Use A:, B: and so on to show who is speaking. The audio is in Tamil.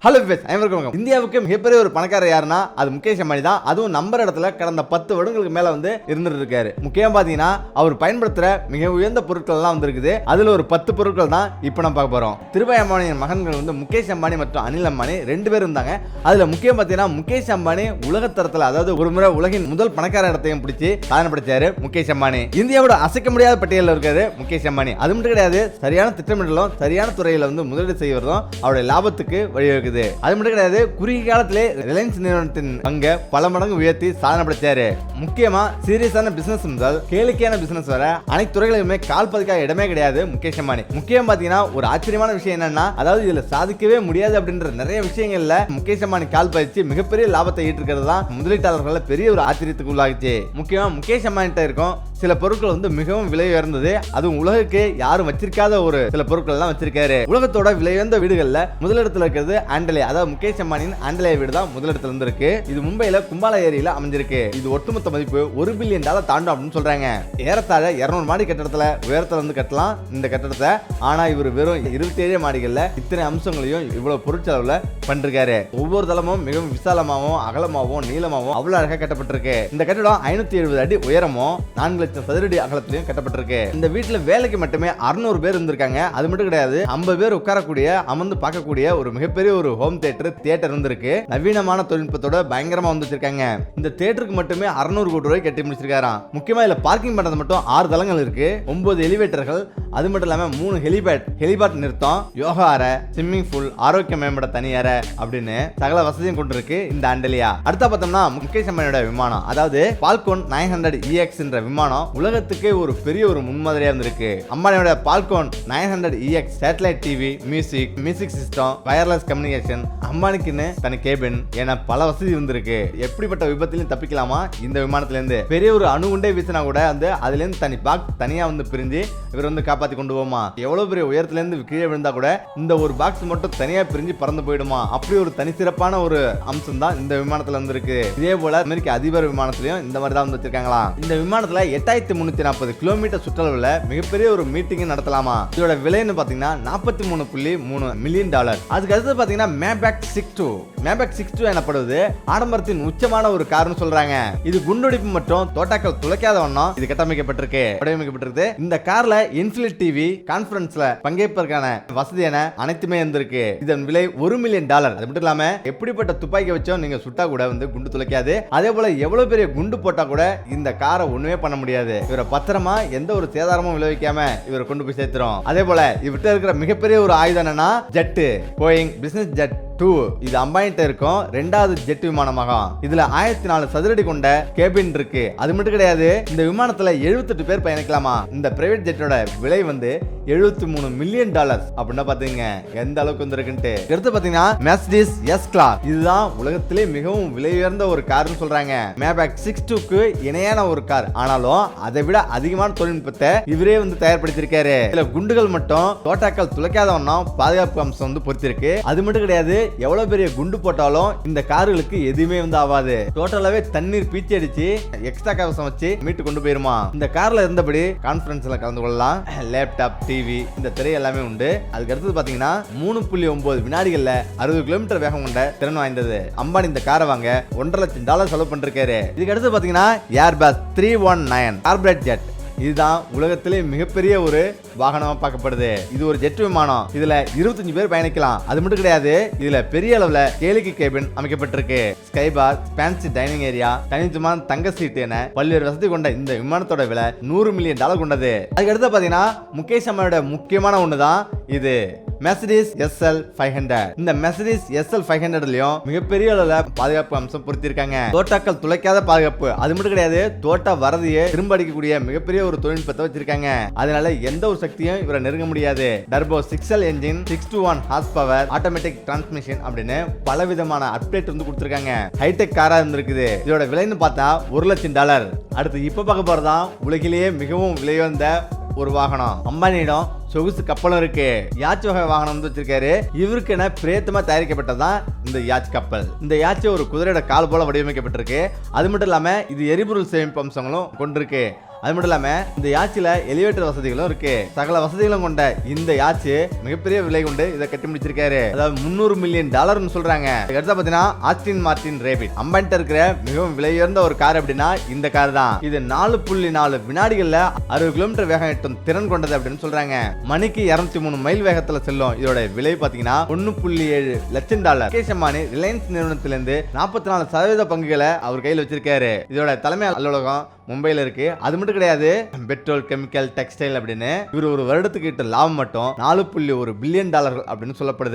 A: ஹலோ பேஸ் அனைவருக்கும் இந்தியாவுக்கு மிகப்பெரிய ஒரு பணக்காரர் யாருன்னா அது முகேஷ் அம்பானி தான். அதுவும் நம்பர் இடத்துல கடந்த 10 வருடங்களுக்கு மேல இருந்துட்டு இருக்காரு. முக்கியமா பாத்தீங்கன்னா அவர் பயன்படுத்துற மிக உயர்ந்த பொருட்கள் எல்லாம் இருக்குது. அதுல ஒரு 10 பொருட்கள் தான் இப்ப நம்ம பார்க்க போறோம். திருபாய் அம்பானியின் மகன்கள் முகேஷ் அம்பானி மற்றும் அனில் அம்பானி 2 பேர் இருந்தாங்க. அதுல முக்கியம் பாத்தீங்கன்னா முகேஷ் அம்பானி உலகத்தரத்துல, அதாவது ஒரு முறை உலகின் முதல் பணக்கார இடத்தையும் பிடிச்சி சாதனை படைச்சாரு முகேஷ் அம்பானி. இந்தியாவோட அசைக்க முடியாத பட்டியலில் இருக்காரு முகேஷ் அம்பானி. அது மட்டும் கிடையாது, சரியான திட்டமிடலும் சரியான துறையில முதலீடு செய்வதும் அவருடைய லாபத்துக்கு வழிவகுக்குது. அது மட்டும் கிடையாது, குறுகிய காலத்திலே ரிலையன்ஸ் நிறுவனத்தின் பங்கை பல மடங்கு உயர்த்தி சாதனை படைச்சாரு. முக்கியமா சீரியஸான பிசினஸ் முதல் கேளிக்கையான பிசினஸ் வர அனைத்து துறைகளிலுமே கால் பதிக்காத இடமே கிடையாது முகேஷ் அம்பானி. முக்கியம் பாத்தீங்கன்னா ஒரு ஆச்சரியமான விஷயம் என்னன்னா, அதாவது இதுல சாதிக்கவே முடியாது அப்படின்ற நிறைய விஷயங்கள்ல முகேஷ் அம்பானி கால் பதிச்சு மிகப்பெரிய லாபத்தை ஈட்டிருக்கிறது தான் முதலீட்டாளர்கள் பெரிய ஒரு ஆச்சரியத்துக்கு உள்ளாகிச்சு. முக்கியமா முகேஷ் அம்பானிட்ட இருக்கும் சில பொருட்கள் மிகவும் விலை உயர்ந்தது. அதுவும் உலகுக்கு யாரும் வச்சிருக்காத ஒரு சில பொருட்கள் எல்லாம் வச்சிருக்காரு. உலகத்தோட விலை உயர்ந்த வீடுகள்ல முதலிடத்துல இருக்கிறது ஆண்டலே, அதாவது முகேஷ் அம்பானியின் ஆண்டலே வீடு தான் முதலிடத்துல இருக்கு. இது மும்பைல கும்பாலா ஏரியில அமைஞ்சிருக்கு. இது ஒட்டுமொத்த மதிப்பு $1 பில்லியன் தாண்டும் அப்படின்னு சொல்றாங்க. ஏறத்தாழ 200 மாடி கட்டடத்துல உயரத்துல கட்டலாம் இந்த கட்டடத்தை. ஆனா இவர் வெறும் 27 மாடிகள்ல இத்தனை அம்சங்களையும் இவ்வளவு பொருட்செலவுல பண்றாரு. ஒவ்வொரு தளமும் மிகவும் விசாலமாகவும் அகலமாகவும் நீளமாகவும் அவ்வளவு அழகா கட்டப்பட்டிருக்கு. இந்த கட்டடம் 570 அடி உயரமும் 4 லட்சம் சதுரடி அகலத்திலையும் கட்டப்பட்டிருக்கு. இந்த வீட்டுல வேலைக்கு மட்டுமே 600 பேர் இருந்திருக்காங்க. அது மட்டும் கிடையாது, 50 பேர் உட்காரக்கூடிய அமர்ந்து பார்க்கக்கூடிய ஒரு மிகப்பெரிய ஒரு ஹோம் தியேட்டர் இருந்திருக்கு. நவீனமான தொழில்நுட்பத்தோட பயங்கரமா வச்சிருக்காங்க. இந்த தியேட்டருக்கு மட்டுமே 600 கோடி ரூபாய் கட்டி முடிச்சிருக்காராம். முக்கியமா இதுல பார்க்கிங் பண்றது மட்டும் 6 தளங்கள் இருக்கு, 9 எலிவேட்டர்கள், அது மட்டும் இல்லாம 3 ஹெலிபேட் நிறுத்தம், யோகா அறை, ஸ்விம்மிங் பூல், ஆரோக்கிய மேம்பட தனி அறை அப்படின்னு சகல வசதியும் கொண்டிருக்கு இந்த ஆண்டலியா. அடுத்த பார்த்தோம்னா முகேஷ் அம்பானியோட விமானம், அதாவது பால்கோன் 900 EX என்ற விமானம் உலகத்துக்கு ஒரு பெரிய ஒரு முன்மாதிரியா இருந்திருக்கு. அம்பானியோட falcon 900 EX satellite TV, music system, wireless communication, அம்பானிக்குன்னு தனி கேபின் என பல வசதி இருந்திருக்கு. எப்படிப்பட்ட விபத்திலையும் தப்பிக்கலாமா இந்த விமானத்துல இருந்து. பெரிய ஒரு அணுகுண்டே வீசினா கூட அதுல இருந்து தனியா பிரிஞ்சு இவர் காப்பாத்தி கொண்டு போமா. எவ்வளவு பெரிய உயரத்துல இருந்து கீழே விழுந்தா கூட இந்த ஒரு பாக்ஸ் மட்டும் தனியா பிரிஞ்சு பறந்து போயிடுமா. அப்படி ஒரு தனி சிறப்பான ஒரு அம்சம் தான் இந்த விமானத்துல இருக்கு. இதே போல அமெரிக்க அதிபர் விமானத்திலையும் இந்த மாதிரி தான் வச்சிருக்காங்களா. இந்த விமானத்துல 8340 கிலோமீட்டர் சுற்றளவுல மிகப்பெரிய ஒரு மீட்டிங் நடத்தலாமா. இதோட விலைன்னு பாத்தீங்கன்னா $43.3 மில்லியன். அதுக்கு அடுத்து பாத்தீங்கன்னா மேபேக் 62 எனப்படுவது ஆடம்பரத்தின் உச்சமான ஒரு கார்னு சொல்றாங்க. இது குண்டுடிப்பு மற்றும் தோட்டாக்கள் துளைக்காத வண்ணம் இது வடிவமைக்கப்பட்டிருக்கு. இந்த கார்ல இன்ஃபினிட் டிவி, கான்பரன்ஸ்ல பங்கேற்பதற்கான வசதி என அனைத்துமே இருந்திருக்கு. இதன் விலை $1 மில்லியன். அது மட்டும் இல்லாம எப்படிப்பட்ட துப்பாக்கி வச்சோ நீங்க சுட்டா கூட குண்டு துளைக்காது. அதே போல எவ்வளவு பெரிய குண்டு போட்டா கூட இந்த காரை ஒண்ணுமே பண்ண முடியாது. இவரை பத்திரமா எந்த ஒரு சேதாரமும் விளைவிக்காம இவரை கொண்டு போய் சேர்த்துரும். அதே போல இவர்கிட்ட இருக்கிற மிகப்பெரிய ஒரு ஆயுதம் என்னன்னா ஜெட், போயிங் பிசினஸ் ஜெட் 2. இது அம்பானிட்ட இருக்கும் 2வது ஜெட் விமானமாகும். இதுல 1004 சதுரடி கொண்ட கேபின் இருக்கு. அது மட்டும் கிடையாது, இந்த விமானத்துல 78 பேர் பயணிக்கலாமா. இந்த பிரைவேட் ஜெட்டோட விலை $73 மில்லியன் அப்படின்னா பாத்தீங்க எந்த அளவுக்கு வந்திருக்குன்ட்டு. அடுத்து பாத்தீங்கன்னா மெர்சிடிஸ் எஸ் கிளாஸ். இதுதான் உலகத்திலே மிகவும் விலை உயர்ந்த ஒரு கார்னு சொல்றாங்க. மேபேக் 62க்கு இணையான ஒரு கார். ஆனாலும் அதை விட அதிகமான தொழில்நுட்பத்தை இவரே தயார்படுத்திருக்காரு. இதுல குண்டுகள் மட்டும் தோட்டாக்கள் துளைக்காத வண்ணம் பாதுகாப்பு அம்சம் பொறுத்திருக்கு. அது மட்டும் கிடையாது, எவ்வளவு பெரிய குண்டு போட்டாலும் இந்த கார்களுக்கு எதுவுமே ஆகாது. டோட்டலாவே தண்ணீர் பீச்சி அடிச்சு எக்ஸ்ட்ரா கவசம் வச்சு மீட்டு கொண்டு போயிருமா. இந்த கார்ல இருந்தபடி கான்பரன்ஸ்ல கலந்து கொள்ளலாம். லேப்டாப், டிவி, இந்த திரை எல்லாமே உண்டு. அதுக்கு அடுத்தது பாத்தீங்கன்னா 3.9 வினாடிகள்ல 60 கிலோமீட்டர் வேகம் கொண்ட திறன் வாய்ந்தது. அம்பானி இந்த காரை வாங்க $1.5 லட்சம் செலவு பண்ணிருக்காரு. இதுக்கு அடுத்து பாத்தீங்கன்னா ஏர்பஸ் 319 கார்பரேட் ஜெட். இதுதான் உலகத்திலே மிகப்பெரிய ஒரு வாகனமா பார்க்கப்படுது. இது ஒரு ஜெட் விமானம். இதுல 25 பேர் பயணிக்கலாம். அது மட்டும் கிடையாது, இதுல பெரிய அளவுல கேளிக்கை கேபின் அமைக்கப்பட்டிருக்கு. Sky bar, fancy dining area, தனித்துவமான தங்க சீட் என பல்வேறு வசதி கொண்ட இந்த விமானத்தோட விலை $100 மில்லியன் கொண்டது. அதுக்கு அடுத்து பாத்தீங்கன்னா முகேஷ் அம்பானியோட முக்கியமான ஒண்ணுதான் இது மெர்சிடிஸ் SL 500. இந்த மெர்சிடிஸ் SL 500லயும் மிகப்பெரிய அளவுல பாதுகாப்பு அம்சம் பொருத்திருக்காங்க. தோட்டாக்கள் துளைக்காத பாதுகாப்பு. அது மட்டும் கிடையாது, தோட்டா வரதியை திரும்ப அடிக்கக்கூடிய மிகப்பெரிய ஒரு தொழில்நுட்பத்தை வச்சிருக்காங்க. அதனால எந்த ஒரு சக்தியும் இவரை நெருங்க முடியாது. Turbo 6L engine, 621 horse power, automatic transmission அப்படின்னு பல விதமான அப்டேட் கொடுத்திருக்காங்க. ஹைடெக் காரா இருந்திருக்குது. இதோட விலைன்னு பார்த்தா $1 லட்சம். அடுத்து இப்ப பார்க்க போறதான் உலகிலேயே மிகவும் விலை உயர்ந்த ஒரு வாகனம். அம்பானியிடம் சொகுசு கப்பலும் இருக்கு. யாட்ச் வகை வாகனம் வச்சிருக்காரு. இவருக்கு என பிரேத்தமா தயாரிக்கப்பட்டதான் இந்த யாட்ச் கப்பல். இந்த யாட்ச் ஒரு குதிரையோட கால் போல வடிவமைக்கப்பட்டிருக்கு. அது மட்டும் இல்லாம இது எரிபொருள் சேமிப்பு அம்சங்களும் கொண்டிருக்கு. அது மட்டும் இல்லாம இந்த யாச்சில எலிவேட்டர் வசதிகளும் இருக்கு. சகல வசதிகளும் கொண்ட இந்த யாச்சு மிகப்பெரிய விலை கொண்டு இதை கட்டி முடிச்சிருக்காரு. அதாவது $300 மில்லியன் சொல்றாங்க. அடுத்த பாத்தீங்கன்னா ஆஸ்டின் மார்டின் ரேபிட் அம்பன்ட்ட இருக்கிற மிகவும் விலை உயர்ந்த ஒரு கார் அப்படின்னா இந்த கார் தான். இது 4.4 வினாடிகள்ல 60 கிலோமீட்டர் வேகம் எட்டும் திறன் கொண்டது அப்படின்னு சொல்றாங்க. மணிக்கு 203 மைல் வேகத்துல செல்லும். இதோட விலை பாத்தீங்கன்னா $1.7 லட்சம். முகேஷ் அம்பானி ரிலையன்ஸ் நிறுவனத்திலிருந்து 44% பங்குகளை அவர் கையில் வச்சிருக்காரு. இதோட தலைமை அலுவலகம் மும்பைல இருக்கு. அது மட்டும் கிடையாது, பெட்ரோல், கெமிக்கல், டெக்ஸ்டைல் அப்படின்னு இவர் ஒரு வருடத்துக்கு லாபம் மட்டும் $4.1 பில்லியன் அப்படின்னு சொல்லப்படுது.